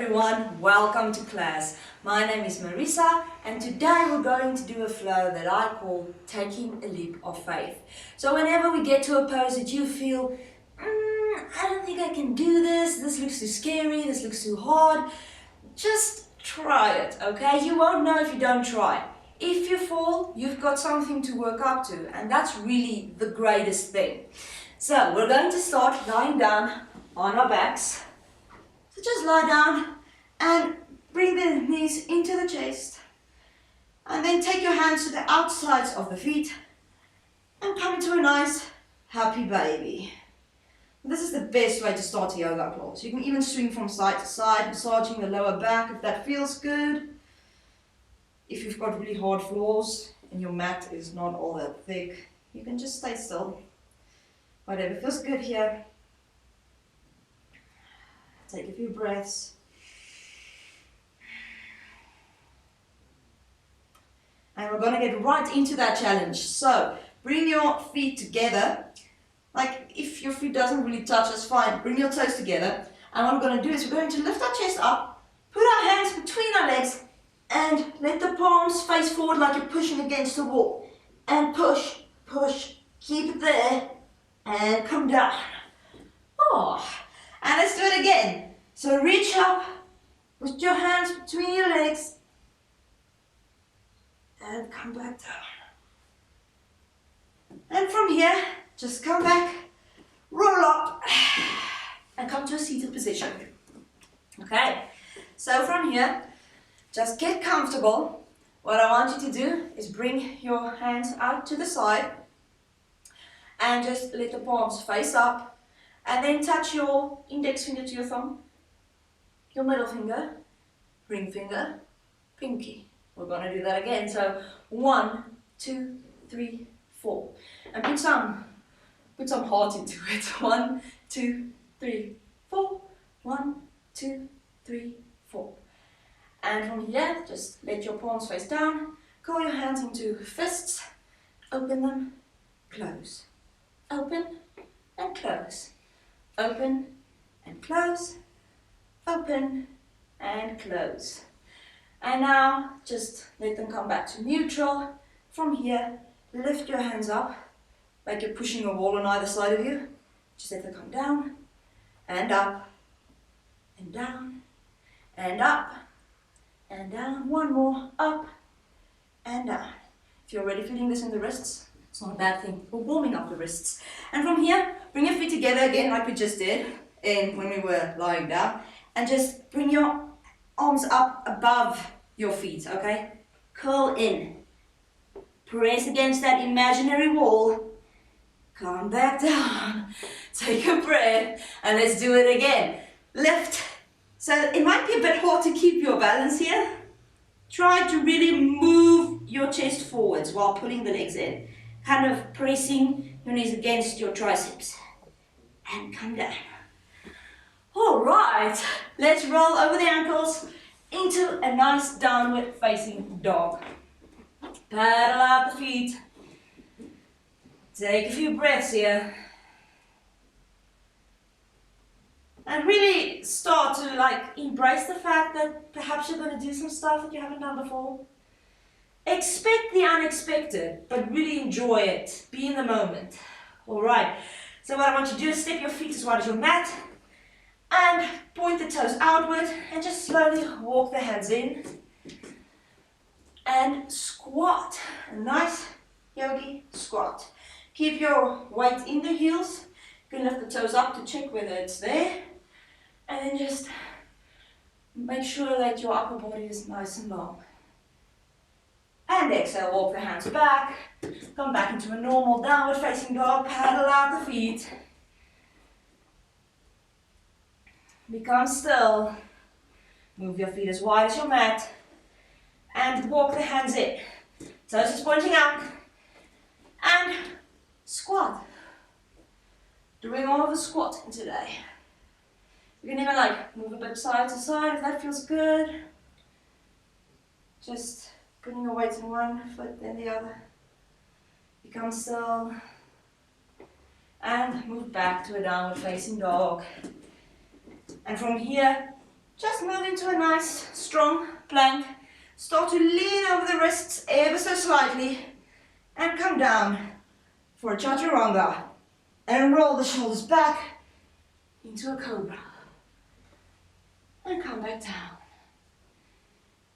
everyone, welcome to class. My name is Marica and today we're going to do a flow that I call taking a leap of faith. So whenever we get to a pose that you feel, I don't think I can do this looks too scary, this looks too hard, just try it, okay? You won't know if you don't try. If you fall, you've got something to work up to, and that's really the greatest thing. So we're going to start lying down on our backs. So just lie down and bring the knees into the chest. And then take your hands to the outsides of the feet and come into a nice happy baby. This is the best way to start a yoga class. You can even swing from side to side, massaging the lower back if that feels good. If you've got really hard floors and your mat is not all that thick, you can just stay still. Whatever feels good here. Take a few breaths. And we're going to get right into that challenge. So bring your feet together. Like if your feet doesn't really touch, that's fine. Bring your toes together. And what we're going to do is we're going to lift our chest up, put our hands between our legs, and let the palms face forward like you're pushing against the wall. And push, push, keep it there, and come down. Oh. And let's do it again. So reach up, put your hands between your legs, and come back down. And from here, just come back, roll up, and come to a seated position. Okay, so from here, just get comfortable. What I want you to do is bring your hands out to the side, and just let the palms face up. And then touch your index finger to your thumb, your middle finger, ring finger, pinky. We're going to do that again. So 1, 2, 3, 4. And put some heart into it. 1, 2, 3, 4. 1, 2, 3, 4. And from here, just let your palms face down. Curl your hands into fists. Open them, close. Open and close. Open and close, open and close. And now just let them come back to neutral. From here, lift your hands up like you're pushing a wall on either side of you. Just let them come down and up and down and up and down. One more, up and down. If you're already feeling this in the wrists, it's not a bad thing. We're warming up the wrists. And from here, bring your feet together again like we just did when we were lying down. And just bring your arms up above your feet, okay? Curl in. Press against that imaginary wall. Come back down. Take a breath. And let's do it again. Lift. So it might be a bit hard to keep your balance here. Try to really move your chest forwards while pulling the legs in. Kind of pressing your knees against your triceps. And come down. All right, let's roll over the ankles into a nice downward facing dog. Paddle out the feet. Take a few breaths here. And really start to embrace the fact that perhaps you're going to do some stuff that you haven't done before. Expect the unexpected, but really enjoy it. Be in the moment. All right. So what I want you to do is step your feet as wide as your mat and point the toes outward and just slowly walk the hands in and squat. A nice yogi squat. Keep your weight in the heels. You can lift the toes up to check whether it's there. And then just make sure that your upper body is nice and long. And exhale, walk the hands back, come back into a normal downward facing dog, paddle out the feet. Become still, move your feet as wide as your mat, and walk the hands in. Toes is pointing out, and squat. Doing all of the squatting today. You can even move a bit side to side if that feels good. Just putting your weight in one foot, then the other. Become still. And move back to a downward facing dog. And from here, just move into a nice, strong plank. Start to lean over the wrists ever so slightly and come down for a chaturanga. And roll the shoulders back into a cobra. And come back down.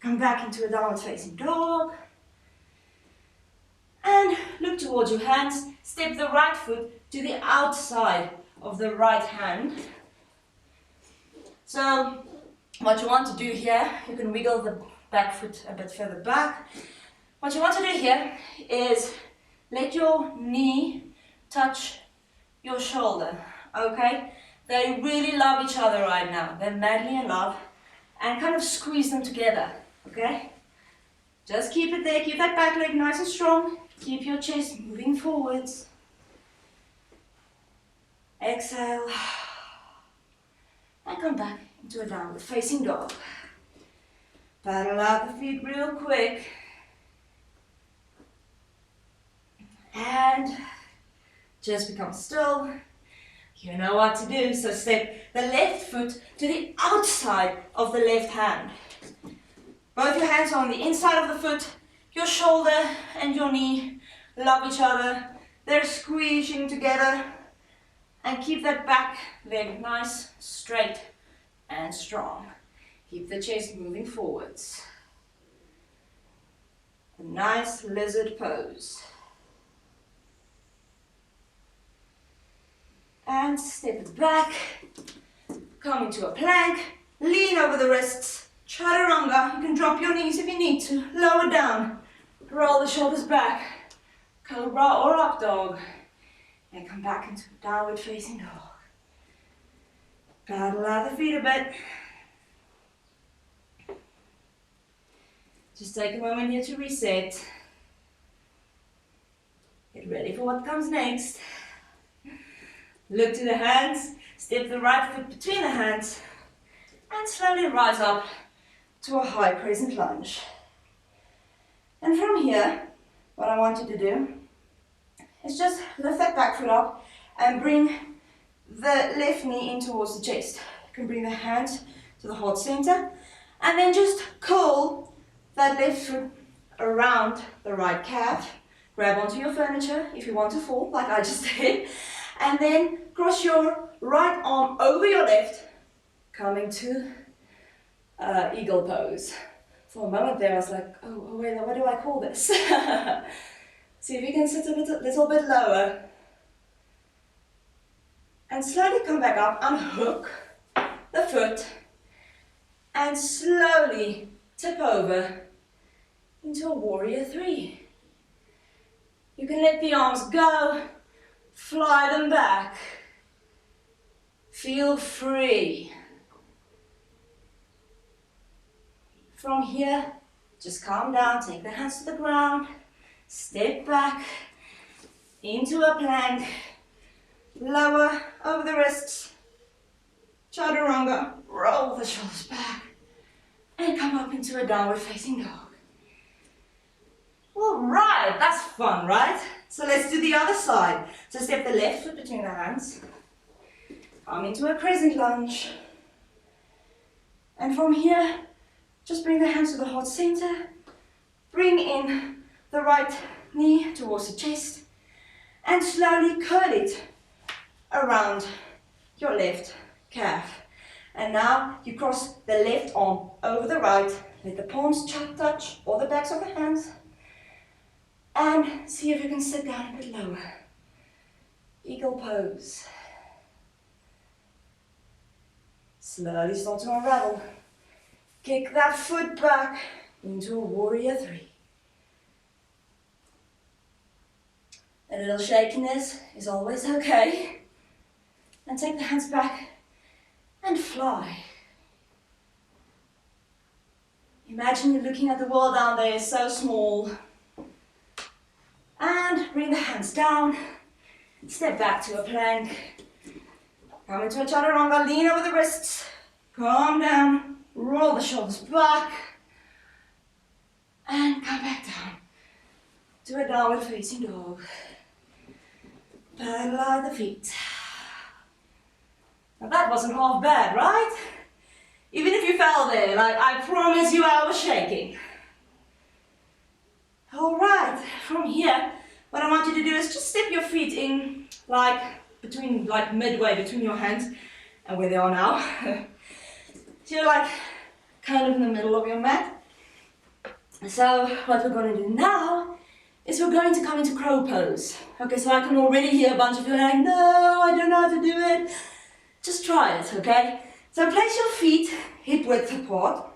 Come back into a downward facing dog. And look towards your hands. Step the right foot to the outside of the right hand. So what you want to do here, you can wiggle the back foot a bit further back. What you want to do here is let your knee touch your shoulder, okay? They really love each other right now. They're madly in love. And kind of squeeze them together, okay? Just keep it there. Keep that back leg nice and strong. Keep your chest moving forwards. Exhale. And come back into a downward facing dog. Paddle out the feet real quick. And just become still. You know what to do, so step the left foot to the outside of the left hand. Both your hands are on the inside of the foot. Your shoulder and your knee love each other. They're squeezing together. And keep that back leg nice, straight and strong. Keep the chest moving forwards. A nice lizard pose. And step it back, come into a plank, lean over the wrists, chaturanga. You can drop your knees if you need to, lower down, roll the shoulders back, cobra or up dog, and come back into downward facing dog. Paddle out the feet a bit. Just take a moment here to reset. Get ready for what comes next. Look to the hands, step the right foot between the hands, and slowly rise up to a high crescent lunge. And from here, what I want you to do is just lift that back foot up and bring the left knee in towards the chest. You can bring the hands to the heart center, and then just curl that left foot around the right calf. Grab onto your furniture if you want to fall, like I just did. And then cross your right arm over your left, coming to eagle pose. For a moment there I was like, oh wait, what do I call this? See if you can sit a little bit lower. And slowly come back up, unhook the foot, and slowly tip over into a warrior three. You can let the arms go. Fly them back. Feel free. From here, just calm down, take the hands to the ground, step back into a plank, lower over the wrists, chaturanga, roll the shoulders back, and come up into a downward facing dog. All right, that's fun, right? So let's do the other side. So step the left foot between the hands, come into a crescent lunge, and from here, just bring the hands to the heart center, bring in the right knee towards the chest, and slowly curl it around your left calf. And now you cross the left arm over the right, let the palms touch or the backs of the hands, and see if you can sit down a bit lower. Eagle pose. Slowly start to unravel. Kick that foot back into a warrior three. A little shakiness is always okay. And take the hands back and fly. Imagine you're looking at the world down there, so small. And bring the hands down, step back to a plank, come into a chaturanga, lean over the wrists, calm down, roll the shoulders back, and come back down to a downward facing dog. Paddle out the feet. Now that wasn't half bad, right? Even if you fell there, like I promise you I was shaking. Alright, from here, what I want you to do is just step your feet in like midway between your hands and where they are now. So you're like kind of in the middle of your mat. So what we're going to do now is we're going to come into crow pose. Okay, so I can already hear a bunch of you like, no, I don't know how to do it. Just try it, okay? So place your feet hip width apart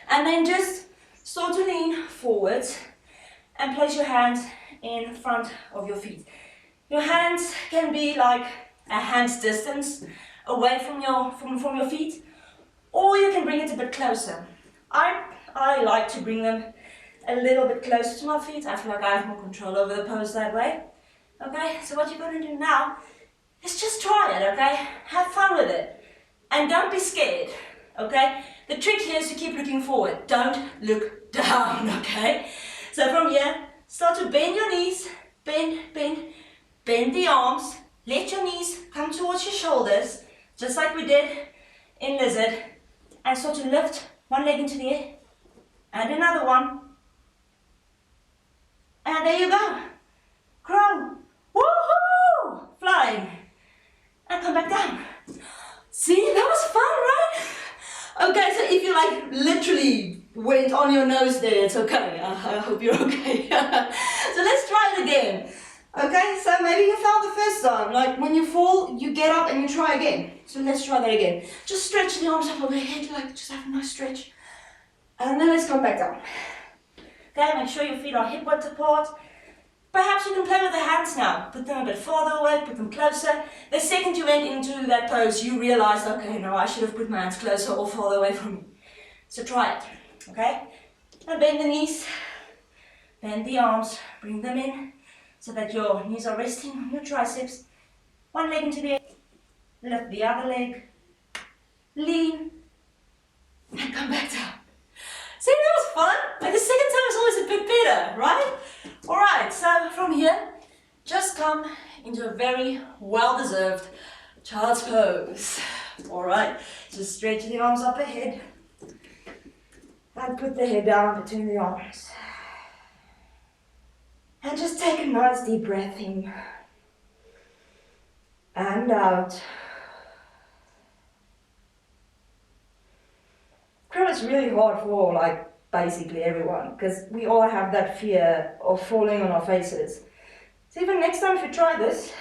and then just start to lean forwards and place your hands in front of your feet. Your hands can be like a hand's distance away from your feet, or you can bring it a bit closer. I like to bring them a little bit closer to my feet. I feel like I have more control over the pose that way. Okay, so what you're going to do now is just try it, okay? Have fun with it. And don't be scared, okay? The trick here is to keep looking forward. Don't look down, okay? So from here, start to bend your knees, bend the arms. Let your knees come towards your shoulders, just like we did in lizard. And start to lift one leg into the air, and another one. And there you go. Crow. Woohoo! Flying. And come back down. See, that was fun, right? Okay, so if you like literally went on your nose there, it's okay. I hope you're okay. So let's try it again. Okay, so maybe you fell the first time. Like when you fall, you get up and you try again. So let's try that again. Just stretch the arms up overhead, like just have a nice stretch. And then let's come back down. Okay, make sure your feet are hip width apart. Perhaps you can play with the hands now. Put them a bit farther away, put them closer. The second you went into that pose, you realized, okay, no, I should have put my hands closer or farther away from me. So try it, okay? Now bend the knees, bend the arms, bring them in so that your knees are resting on your triceps. One leg into the air, lift the other leg, lean, and come back down. See, that was fun. Like the second time is always a bit better, right? Alright, so from here, just come into a very well-deserved child's pose. Alright, just stretch the arms up ahead and put the head down between the arms. And just take a nice deep breath in and out. Crow is really hard for like basically everyone because we all have that fear of falling on our faces. So even next time if you try this,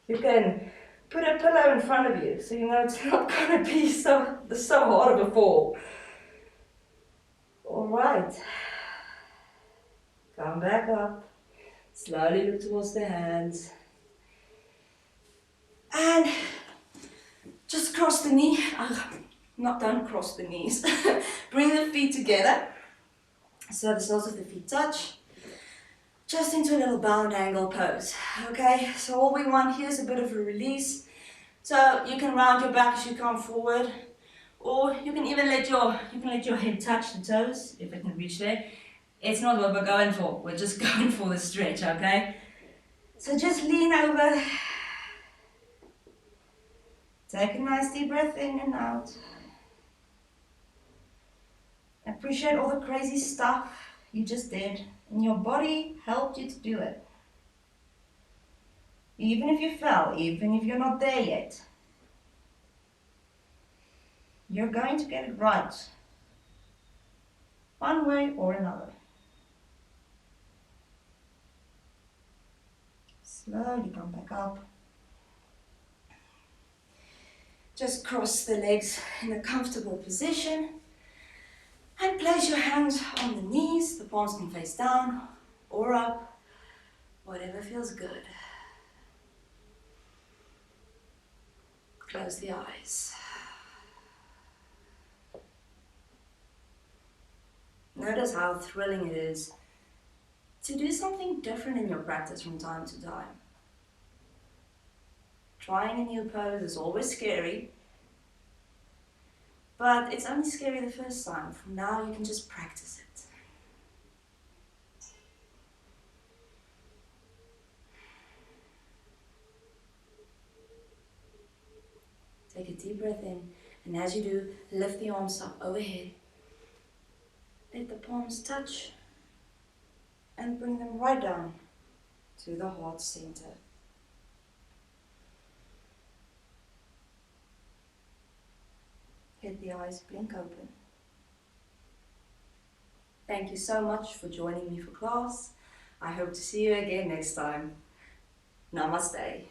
you can put a pillow in front of you so you know it's not going to be so hard of a fall. Alright, come back up, slowly look towards the hands and just cross the knee. Don't cross the knees. Bring the feet together so the soles of the feet touch. Just into a little bound angle pose. Okay, so all we want here is a bit of a release. So you can round your back as you come forward, or you can even let your head touch the toes if it can reach there. It's not what we're going for. We're just going for the stretch, okay? So just lean over. Take a nice deep breath in and out. Appreciate all the crazy stuff you just did, and your body helped you to do it. Even if you fell, even if you're not there yet, you're going to get it right, one way or another. Slowly come back up. Just cross the legs in a comfortable position. And place your hands on the knees, the palms can face down or up, whatever feels good. Close the eyes. Notice how thrilling it is to do something different in your practice from time to time. Trying a new pose is always scary. But it's only scary the first time. From now you can just practice it. Take a deep breath in And as you do, lift the arms up overhead. Let the palms touch and bring them right down to the heart center. Let the eyes blink open. Thank you so much for joining me for class. I hope to see you again next time. Namaste.